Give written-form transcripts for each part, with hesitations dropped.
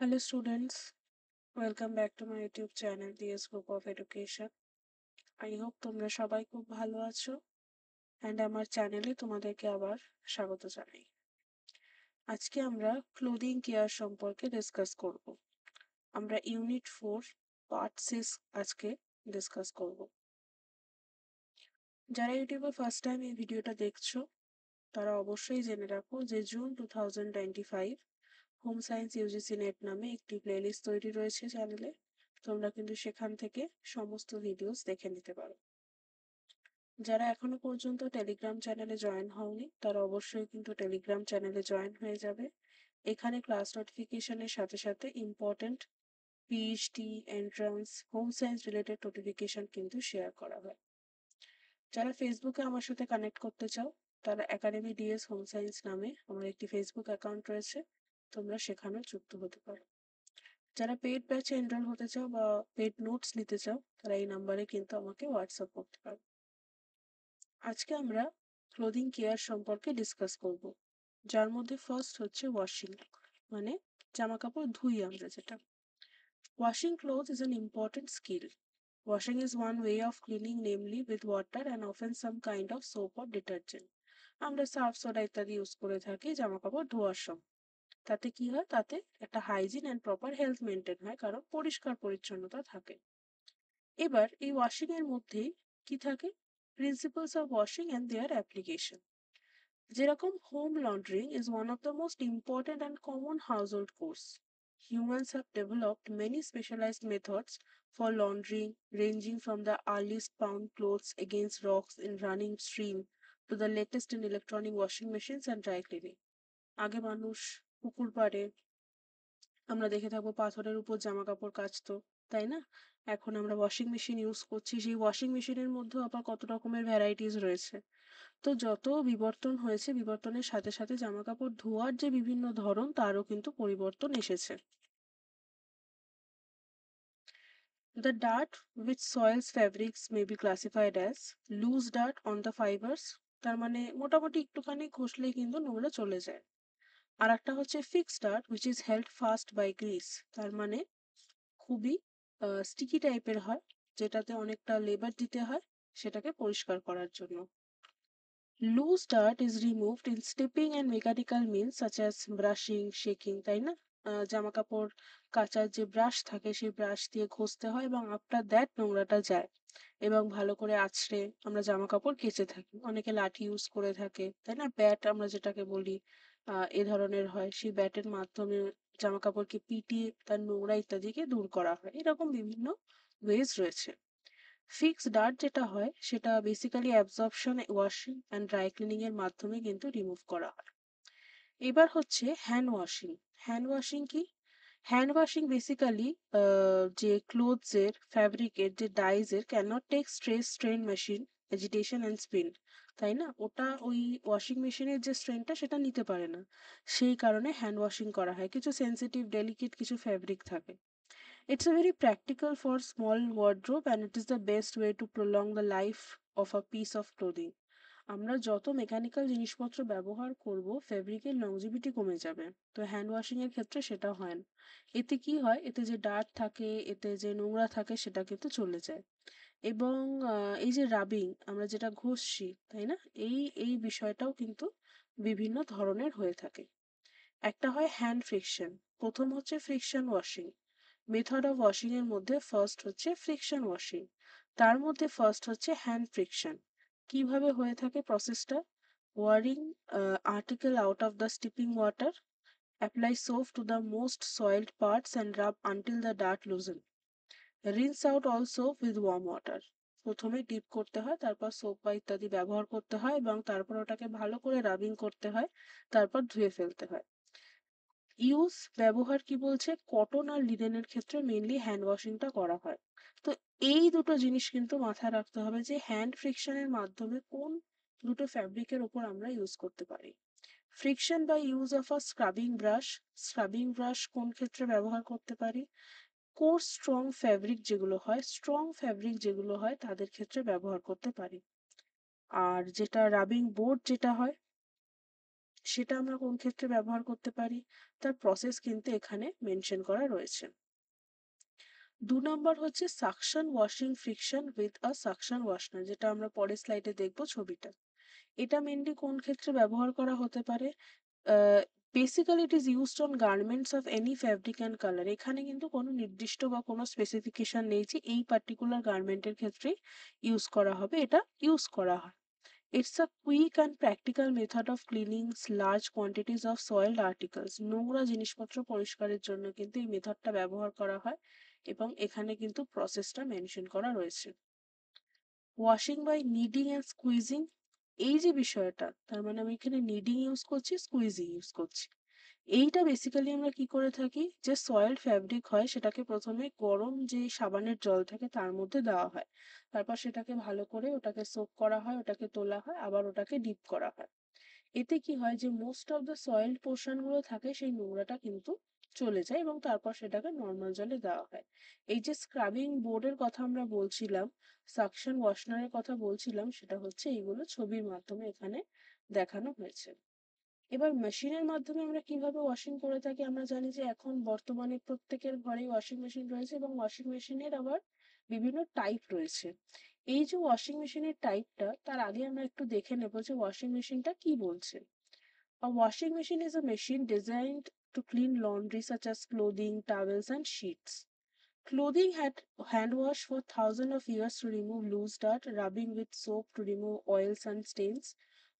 Hello students, welcome back to my YouTube channel DS Group of Education. I hope তোমরা সবাই খুব ভালো আছো and আমার চ্যানেলে তোমাদেরকে আবার স্বাগত জানাই। আজকে আমরা ক্লোদিং কেয়ার সম্পর্কে ডিসকাস করব। আমরা ইউনিট 4 পার্ট 6 আজকে ডিসকাস করব। যারা ইউটিউবে ফার্স্ট টাইম এই ভিডিওটা দেখছো তারা অবশ্যই জেনে রাখো যে June 2025 home science UGC net নামে একটি প্লেলিস্ট তৈরি রয়েছে চ্যানেলে। তোমরা কিন্তু সেখান থেকে সমস্ত ভিডিওস দেখে নিতে পারো। যারা এখনো পর্যন্ত টেলিগ্রাম চ্যানেলে জয়েন হওনি তারা অবশ্যই কিন্তু টেলিগ্রাম চ্যানেলে জয়েন হয়ে যাবে। এখানে ক্লাস নোটিফিকেশনের সাথে সাথে important PhD entrance home science related notification কিন্তু শেয়ার করা হয়। যারা ফেসবুকে আমার সাথে কানেক্ট করতে চাও তারা একাডেমি ডিএস হোম সায়েন্স নামে আমার একটি ফেসবুক অ্যাকাউন্ট রয়েছে, তোমরা সেখানেও যুক্ত হতে পারো। যারা পেইড ব্যাচে এনরোল হতে চাও বা পেইড নোটস নিতে চাও তারা এই নাম্বারে কিন্তু আমাকে হোয়াটসঅ্যাপ করতে পারো। আজকে আমরা ক্লোদিং কেয়ার সম্পর্কে ডিসকাস করব, যার মধ্যে ফার্স্ট হচ্ছে ওয়াশিং, মানে জামা কাপড় ধুই আমরা যেটা। Washing cloth is an important skill. Washing is one way of cleaning, namely with water and often some kind of soap or detergent. আমরা সার্ফ সোডা ইত্যাদি ইউজ করে থাকি জামা কাপড় ধোয়ার সময়। তাতে কি হয়, তাতে একটা hygiene and proper health maintain হয়, কারণ পরিষ্কার পরিচ্ছন্নতা থাকে। এবার এই ওয়াশিং এর মধ্যেই কি থাকে, principles of washing and their application. যেরকম home laundering is one of the most important and common household chores. Humans have developed many specialized methods for laundering, ranging from the earliest pound clothes against rocks in running stream to the latest in electronic washing machines and dry cleaning. আগে মানুষ পুকুর পাড়ে আমরা দেখে থাকবো পাথরের উপর জামা কাপড় কাচতো, তাই না? এখন আমরা ওয়াশিং মেশিন ইউজ করছি, সেই ওয়াশিং মেশিনের মধ্যেও আবার কত রকমের ভ্যারাইটিস রয়েছে। তো যত বিবর্তন হয়েছে, বিবর্তনের সাথে সাথে জামা কাপড় ধোয়ার যে বিভিন্ন ধরন তারও কিন্তু পরিবর্তন এসেছে। The dirt which soils fabrics may be classified as loose dirt on the fibers, তার মানে মোটামুটি একটুখানি ঘষলেই কিন্তু নোংরা চলে যায়। আর একটা হচ্ছে fixed dirt which is held fast by grease, তার মানে খুবই স্টিকি টাইপের হয়, যেটাতে অনেকটা লেবার দিতে হয় সেটাকে পরিষ্কার করার জন্য। Loose dirt is removed in stepping and mechanical means such as brushing, shaking, তাই না? জামা কাপড় কাচার যে ব্রাশ থাকে সেই ব্রাশ দিয়ে ঘষতে হয় এবং আফটার দ্যাট নোংরাটা যায় এবং ভালো করে আঁচড়ে আমরা জামা কাপড় কেচে থাকি। অনেকে লাঠি ইউজ করে থাকে, তাই না? ব্যাট আমরা যেটাকে বলি এ ধরনের হয়, সেই ব্যাটের মাধ্যমে জামা কাপড়কে পিটিয়ে তার নোংরা ইত্যাদিকে দূর করা হয়। এরকম বিভিন্ন ওয়েজ রয়েছে। ফিক্সড ডার্ট যেটা হয় সেটা basically absorption, washing and dry cleaning এর মাধ্যমে কিন্তু রিমুভ করা হয়। এবার হচ্ছে হ্যান্ড ওয়াশিং। হ্যান্ড ওয়াশিং কি? হ্যান্ড ওয়াশিং বেসিক্যালি যে ক্লোথস এর ফ্যাব্রিকের যে ডাইজ এর can't take stress strain machine agitation and spin, তাই না? ওটা ওই ওয়াশিং মেশিনের যে স্ট্রেনটা সেটা নিতে পারে না, সেই কারণে হ্যান্ড ওয়াশিং করা হয়। কিছু সেন্সিটিভ ডেলিকেট কিছু ফ্যাব্রিক থাকে। It's a very practical for small wardrobe and it is the best way to prolong the life of a piece of clothing. আমরা যত মেকানিক্যাল জিনিসপত্র ব্যবহার করব ফেব্রিকের লংজিভিটি কমে যাবে, তো হ্যান্ড ওয়াশিং এর ক্ষেত্রে সেটা হয় না। এতে কি হয়, এতে যে ডার্ট থাকে, এতে যে নোংরা থাকে সেটা কিন্তু চলে যায়। এবং এই যে রাবিং আমরা যেটা ঘষছি, তাই না? এই এই বিষয়টাও কিন্তু বিভিন্ন ধরনের হয়ে থাকে। একটা হয় হ্যান্ড ফ্রিকশন, প্রথম হচ্ছে friction washing. Method of washing এর মধ্যে ফার্স্ট হচ্ছে ফ্রিকশন ওয়াশিং, তার মধ্যে ফার্স্ট হচ্ছে হ্যান্ড ফ্রিকশন। কিভাবে হয়ে থাকে প্রসেসটা? ওয়ারিং article out of the steeping water, apply soap to the most soiled parts and rub until the dirt loosen, rinse out all soap with warm water. প্রথমে dip করতে হয়, তারপর সোপ বা ইত্যাদি ব্যবহার করতে হয় এবং তারপর ওটাকে ভালো করে রাবিং করতে হয়, তারপর ধুয়ে ফেলতে হয়। ইউজ ব্যবহার কি বলছে, কটন আর লিনেনের ক্ষেত্রে মেইনলি হ্যান্ড ওয়াশিংটা করা হয়। তো এই দুটো জিনিস কিন্তু মাথায় রাখতে হবে যে হ্যান্ড ফ্রিকশনের মাধ্যমে কোন দুটো ফ্যাব্রিকের ওপর আমরা ইউজ করতে পারি। ফ্রিকশন বা use of a scrubbing brush, scrubbing brush কোন ক্ষেত্রে ব্যবহার করতে পারি? কোর্স স্ট্রং ফ্যাব্রিক যেগুলো হয়, স্ট্রং ফ্যাব্রিক যেগুলো হয় তাদের ক্ষেত্রে ব্যবহার করতে পারি। আর যেটা রাবিং বোর্ড যেটা হয় সেটা আমরা কোন ক্ষেত্রে ব্যবহার করতে পারি, তার প্রসেস কিন্তু এখানে মেনশন করা রয়েছে। 2 নম্বর হচ্ছে suction washing friction with a suction washer, যেটা আমরা পরের স্লাইডে দেখব ছবিটা। এটা মেনলি কোন ক্ষেত্রে ব্যবহার করা হতে পারে? Basically it is used on garments of any fabric and colour. এখানে কিন্তু কোনো নির্দিষ্ট বা কোনো স্পেসিফিকেশন নেই যে এই পার্টিকুলার গার্মেন্টের ক্ষেত্রেই ইউজ করা হবে, এটা ইউজ করা হয়। It's a quick and practical method of cleaning large quantities of soiled articles. নোংরা জিনিসপত্র পরিষ্কারের জন্য কিন্তু এই মেথডটা ব্যবহার করা হয় এবং এখানে কিন্তু প্রসেসটা মেনশন করা রয়েছে। Washing by kneading and squeezing, এই যে বিষয়টা, তার মানে আমি এখানে নিডিং ইউজ করছি, স্কুইজিং ইউজ করছি। এইটা বেসিক্যালি আমরা কি করে থাকি, যে সয়েলড ফ্যাব্রিক হয় সেটাকে প্রথমে গরম যে সাবানের জল থাকে তার মধ্যে দেওয়া হয়, তারপর সেটাকে ভালো করে ওটাকে সোক করা হয়, ওটাকে তোলা হয়, আবার ওটাকে ডিপ করা হয়। এতে কি হয় যে মোস্ট অফ দ্য সয়েলড পোর্শন গুলো থাকে সেই নোংরাটা কিন্তু চলে যায় এবং তারপর সেটাকে নর্মাল জলে দেওয়া হয়। এই যে স্ক্রাবিং বোর্ডের কথা আমরা বলছিলাম, সাকশন ওয়াশনারের কথা বলছিলাম, সেটা হচ্ছে এইগুলো ছবির মাধ্যমে এখানে দেখানো হয়েছে। এবার মেশিনের মাধ্যমে আমরা কিভাবে ওয়াশিং করে থাকি, আমরা জানি যে এখন বর্তমানে প্রত্যেকের ঘরেই ওয়াশিং মেশিন রয়েছে এবং ওয়াশিং মেশিনের আবার বিভিন্ন টাইপ রয়েছে। এই যে ওয়াশিং মেশিনের টাইপটা, তার আগে আমরা একটু দেখে নেব যে ওয়াশিং মেশিনটা কি বলছে। A washing machine is a machine designed to clean laundry such as clothing, towels, and sheets. Clothing had hand wash for thousands of years to remove loose dirt, rubbing with soap to remove oils and stains.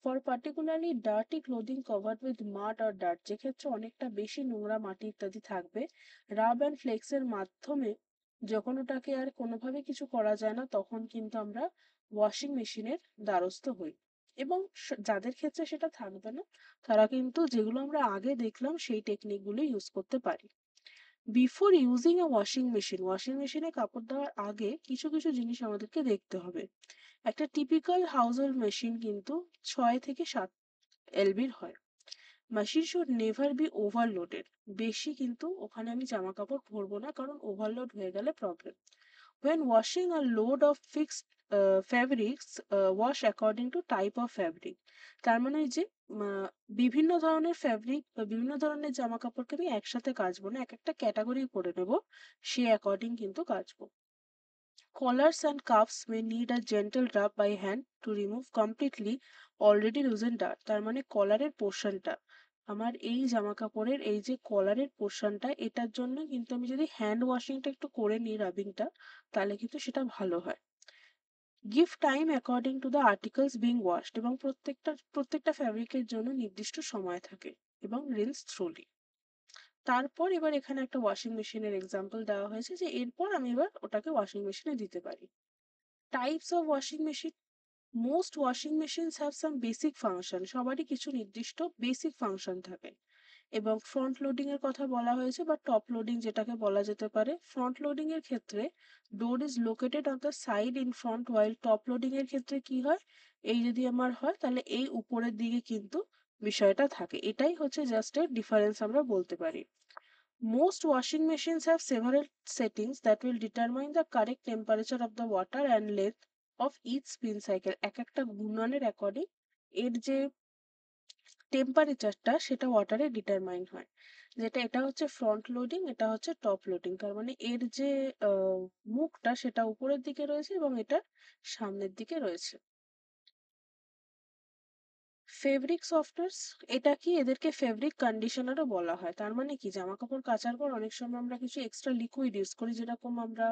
For particularly dirty clothing covered with mud or dirt, যেক্ষেত্রে অনেকটা বেশি নোংরা মাটি ইত্যাদি থাকবে, রাব and ফ্লেক্সের মাধ্যমে যখন ওটাকে আর কোনোভাবে কিছু করা যায় না তখন কিন্তু আমরা ওয়াশিং মেশিনের দ্বারস্থ হই। এবং যাদের ক্ষেত্রে সেটা থাকবে না তারা কিন্তু যেগুলো আমরা আগে দেখলাম সেই টেকনিকগুলো ইউজ করতে পারি। Before using a washing machine, washing মেশিনে কাপড় দেওয়ার আগে কিছু কিছু জিনিস আমাদেরকে দেখতে হবে। একটা টিপিক্যাল হাউসহোল্ড মেশিন কিন্তু 6 থেকে 7 এলবির হয়। Machine should never be overloaded. বেশি কিন্তু ওখানে আমি জামা কাপড় ভরবো না, কারণ ওভারলোড হয়ে গেলে problem. When washing a load of fixed fabrics, wash according to type of fabric. তার মানে এই যে বিভিন্ন ধরনের ফ্যাব্রিক বা বিভিন্ন ধরনের জামা কাপড়কে আমি একসাথে কাচবো না, এক একটা ক্যাটাগরি করে নেব, সে অ্যাকর্ডিং কিন্তু কাচবো। Collars and cuffs may need a gentle rub by hand to remove completely already loosened dirt. তার মানে কলারের পোর্শনটা, আমার এই জামা কাপড়ের এই যে কলারের পোর্শনটা, এটার জন্য কিন্তু আমি যদি হ্যান্ড ওয়াশিংটা একটু করে নিই, রাবিংটা, তাহলে কিন্তু সেটা ভালো হয়। Give time according to the articles being washed, এবং প্রত্যেকটা ফ্যাব্রিকের জন্য নির্দিষ্ট সময় থাকে, এবং রিন্স থ্রোলি। তারপর এবার এখানে একটা ওয়াশিং মেশিনের এক্সাম্পল দেওয়া হয়েছে যে এরপর আমি এবার ওটাকে ওয়াশিং মেশিনে দিতে পারি। Types of washing machine, most washing machines have some basic function, সবারই কিছু নির্দিষ্ট বেসিক ফাংশন থাকে। এবং ফ্রন্ট লোডিং এর কথা বলা হয়েছে বা টপ লোডিং যেটাকে বলা যেতে পারে। ফ্রন্ট লোডিং এর ক্ষেত্রে door is located on the side in front, while top loading এর ক্ষেত্রে কি হয়, এই যদি আমার হয় তাহলে এই উপরের দিকে কিন্তু বিষয়টা থাকে। এটাই হচ্ছে জাস্ট এর ডিফারেন্স আমরা বলতে পারি। Most washing machines have several settings that will determine the correct temperature of the water and length of each spin cycle. এক একটা ঘূর্ণনের অ্যাকর্ডিং এর যে টেম্পারেচারটা সেটা ওয়াটারে ডিটারমাইন হয়। যেটা এটা হচ্ছে ফ্রন্ট লোডিং, এটা হচ্ছে টপ লোডিং। তার মানে এর যে মুখটা সেটা উপরের দিকে রয়েছে এবং এটা সামনের দিকে রয়েছে। ফেব্রিক সফটওয়্যারস, এটা কি, এদেরকে ফেব্রিক কন্ডিশনারও বলা হয়। তার মানে কি, জামা কাপড় কাচার পর অনেক সময় আমরা কিছু এক্সট্রা লিকুইড ইউজ করি, যেরকম আমরা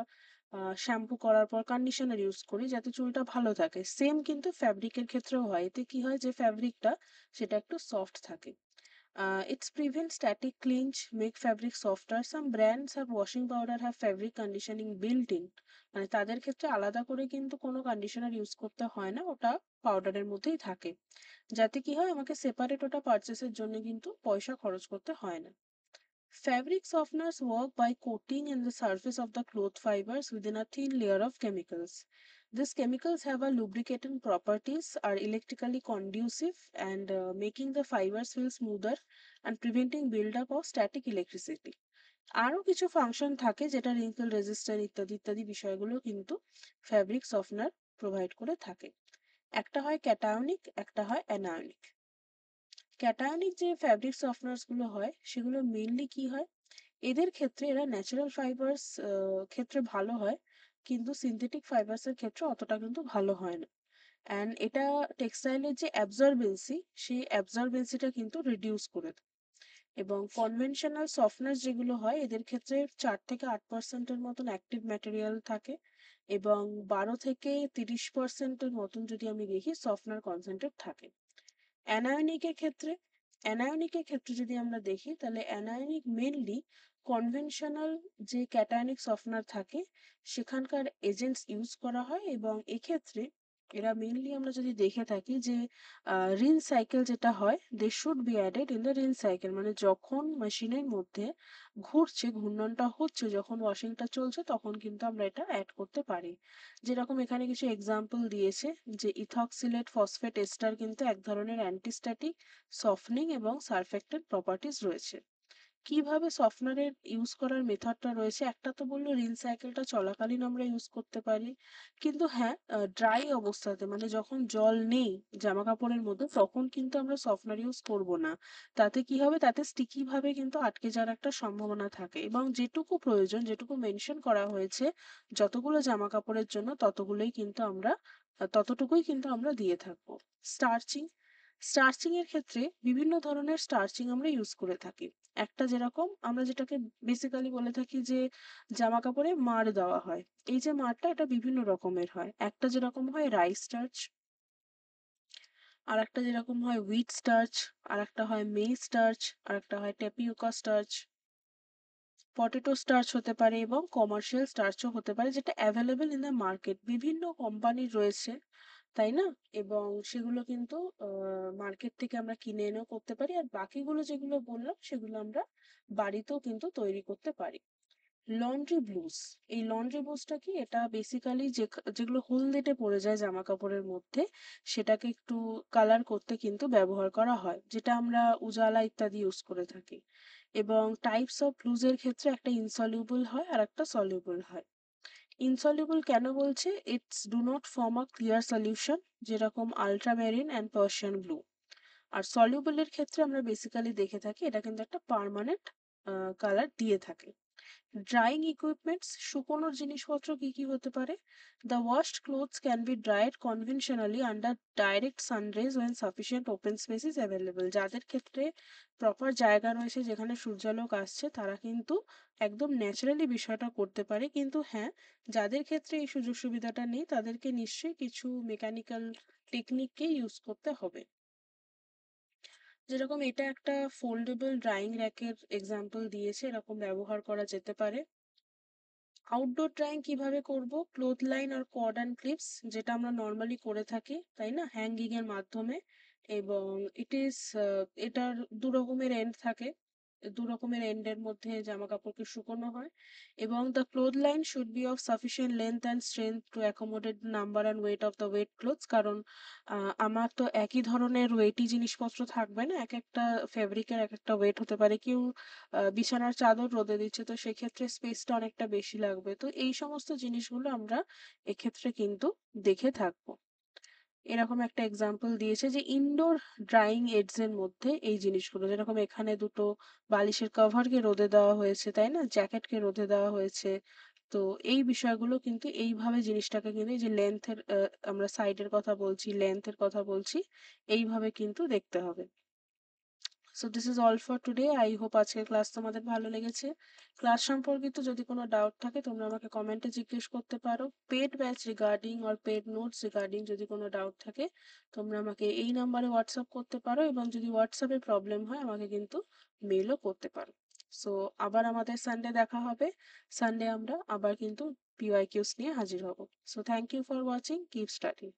শ্যাম্পু করার পর কন্ডিশনার ইউজ করি যাতে চুলটা ভালো থাকে, সেম কিন্তু ফ্যাব্রিকের ক্ষেত্রেও হয়। এতে কি হয় যে ফ্যাব্রিকটা সেটা একটু সফট থাকে। It's prevent static clinch, make fabric softer. Some brands have washing powder have fabric conditioning built in. মানে তাদের ক্ষেত্রে আলাদা করে কিন্তু কোনো কন্ডিশনার ইউজ করতে হয় না, ওটা পাউডারের মধ্যেই থাকে, যাতে কি হয় আমাকে সেপারেট ওটা পারচেসের জন্য কিন্তু পয়সা খরচ করতে হয় না। Fabric softeners work by coating in the surface of the cloth fibers within a thin layer of chemicals. These chemicals have a lubricating properties, are electrically conducive, and making the fibers feel smoother and preventing buildup of static electricity. আরো কিছু function থাকে যেটা wrinkle resistant ইত্যাদি ইত্যাদি বিষয়গুলো কিন্তু fabric softener provide করে থাকে। একটা হয় ক্যাটায়নিক, একটা হয় অ্যানায়নিক। ক্যাটায়নিক যে ফ্যাব্রিক সফটনার্স গুলো হয় সেগুলো মেনলি কি হয়, এদের ক্ষেত্রে এরা ন্যাচারাল ফাইবার্স ক্ষেত্রে ভালো হয়, কিন্তু সিনথেটিক ফাইবার্স এর ক্ষেত্রে অতটা কিন্তু ভালো হয় না। অ্যান্ড এটা টেক্সটাইলের যে অ্যাবজর্বেন্সি, সেই অ্যাবজর্বেন্সিটা কিন্তু রিডিউস করে দেয়। এবং কনভেনশনাল সফটনার যেগুলো হয় এদের ক্ষেত্রে 4 থেকে 8% মতন অ্যাক্টিভ ম্যাটেরিয়াল থাকে, এবং 12 থেকে 30% মতন যদি আমি দেখি সফটনার কনসেন্ট্রেট থাকে। অ্যানায়নিকের ক্ষেত্রে অ্যানায়নিকের ক্ষেত্রে যদি আমরা দেখি তাহলে অ্যানায়নিক মেনলি কনভেনশনাল যে ক্যাটায়নিক সফটনার থাকে সেখানকার এজেন্টস ইউজ করা হয়, এবং এক্ষেত্রে এরা মেনলি আমরা যদি দেখে থাকি যে রিন সাইকেল যেটা হয়, they should be added in the rinse cycle, মানে যখন মেশিনের মধ্যে ঘুরছে, ঘূর্ণনটা হচ্ছে, যখন ওয়াশিংটা চলছে তখন কিন্তু আমরা এটা অ্যাড করতে পারি। যেরকম এখানে কিছু এক্সাম্পল দিয়েছে যে ইথক্সিলেট ফসফেট এস্টার কিন্তু এক ধরনের অ্যান্টিস্ট্যাটিক, সফটনিং এবং সারফেক্টেন্ট প্রপার্টিজ রয়েছে। কিভাবে সফটনারের ইউজ করার মেথডটা রয়েছে, একটা তো বললো রিন সাইকেলটা চলাকালীন আমরা ইউজ করতে পারি, কিন্তু হ্যাঁ, ড্রাই অবস্থাতে মানে যখন জল নেই জামা কাপড়ের মধ্যে তখন কিন্তু আমরা সফটনার ইউজ করব না। তাতে কি হবে, তাতে স্টিকি ভাবে কিন্তু আটকে যাওয়ার একটা সম্ভাবনা থাকে, এবং যেটুকু প্রয়োজন, যেটুকু মেনশন করা হয়েছে যতগুলো জামা কাপড়ের জন্য ততগুলোই কিন্তু আমরা ততটুকুই কিন্তু আমরা দিয়ে থাকবো। স্টার্চিং স্টার্চিং এর ক্ষেত্রে বিভিন্ন ধরনের স্টার্চিং আমরা ইউজ করে থাকি। একটা যেরকম আমরা যেটাকে বেসিক্যালি বলে থাকি যে জামা কাপড়ে মাড় দেওয়া হয়, এই যে মাড়টা এটা বিভিন্ন রকমের হয়। একটা যেরকম হয় রাইস স্টার্চ, আর একটা যেরকম হয় হুইট স্টার্চ, আর একটা হয় মেইজ স্টার্চ, আর একটা হয় টেপিওকা স্টার্চ, পটেটো স্টার্চ হতে পারে, এবং কমার্শিয়াল স্টার্চও হতে পারে, যেটা অ্যাভেলেবেল ইন দ্য মার্কেট। বিভিন্ন কোম্পানির রয়েছে, তাই না? এবং সেগুলো কিন্তু মার্কেট থেকে আমরা কিনে এনেও করতে পারি, আর বাকিগুলো যেগুলো বললাম সেগুলো আমরা বাড়িতেও কিন্তু তৈরি করতে পারি। লন্ড্রি ব্লুজ, এই লন্ড্রি ব্লুজটা কি, এটা বেসিক্যালি যেগুলো হলদেটে পড়ে যায় জামা কাপড়ের মধ্যে সেটাকে একটু কালার করতে কিন্তু ব্যবহার করা হয়, যেটা আমরা উজালা ইত্যাদি ইউজ করে থাকি। এবং টাইপস অফ ব্লুজের ক্ষেত্রে একটা ইনসলিউবল হয় আর একটা সলিউবল হয়। ইনসলিউবল কেন বলছে, it's do not form a clear solution, যেরকম আল্ট্রামেরিন অ্যান্ড পার্সিয়ান ব্লু। আর সলিউবলের ক্ষেত্রে আমরা বেসিক্যালি দেখে থাকি এটা কিন্তু একটা পার্মানেন্ট কালার দিয়ে থাকে। ড্রাইং ইকুইপমেন্টস, শুকোনোর জিনিসপত্র কি কি হতে পারে? The washed clothes can be dried conventionally under direct sunrays when sufficient open space is available. যাদের ক্ষেত্রে প্রপার জায়গা রয়েছে যেখানে সূর্যালোক আসছে তারা কিন্তু একদম ন্যাচারালি বিষয়টা করতে পারে, কিন্তু হ্যাঁ, যাদের ক্ষেত্রে এই সুযোগ সুবিধাটা নেই তাদেরকে নিশ্চয়ই কিছু মেকানিক্যাল টেকনিককে ইউজ করতে হবে। যেরকম এটা একটা ফোল্ডেবল ড্রাইং র্যাকের এক্সাম্পল দিয়েছে, এরকম ব্যবহার করা যেতে পারে। আউটডোর ড্রাইং কিভাবে করব, ক্লোথ লাইন আর কর্ড অ্যান্ড ক্লিপস, যেটা আমরা নর্মালি করে থাকি তাই না, হ্যাঙ্গিং এর মাধ্যমে। এবং এটার দু রকমের এন্ড থাকে, দু রকমের এন্ডের মধ্যে জামা কাপড়কে শুকোনো হয়। এবং the cloth line should be of sufficient length and strength to accommodate number and weight of the wet clothes, কারণ আমার তো একই ধরনের ওয়েটি জিনিসপত্র থাকবে না, এক একটা ফেব্রিকের এক একটা ওয়েট হতে পারে। কেউ বিছানার চাদর রোদে দিচ্ছে, তো সেক্ষেত্রে স্পেসটা অনেকটা বেশি লাগবে, তো এই সমস্ত জিনিসগুলো আমরা এক্ষেত্রে কিন্তু দেখে থাকবো। এরকম একটা এক্সাম্পল দিয়েছে যে ইনডোর ড্রাইং এডস এর মধ্যে এই জিনিসগুলো, যেরকম এখানে দুটো বালিশের কভারকে রোদে দেওয়া হয়েছে তাই না, জ্যাকেটকে রোদে দেওয়া হয়েছে। তো এই বিষয়গুলো কিন্তু এইভাবে জিনিসটাকে কিন্তু, এই যে লেন্থের আমরা সাইডের কথা বলছি, লেন্থের কথা বলছি, এইভাবে কিন্তু দেখতে হবে। So this is all for today. I hope আজকের ক্লাস তোমাদের ভালো লেগেছে। ক্লাস সম্পর্কিত যদি কোনো ডাউট থাকে তোমরা আমাকে কমেন্টে জিজ্ঞেস করতে পারো। Paid batch regarding or paid notes regarding যদি কোনো ডাউট থাকে তোমরা আমাকে এই নাম্বারে হোয়াটসঅ্যাপ করতে পারো, এবং যদি হোয়াটসঅ্যাপে প্রবলেম হয় আমাকে কিন্তু মেলও করতে পারো। সো আবার আমাদের সানডে দেখা হবে। সানডে আমরা আবার কিন্তু পিওয়াইকিউস নিয়ে হাজির হব। So thank you for watching, keep studying.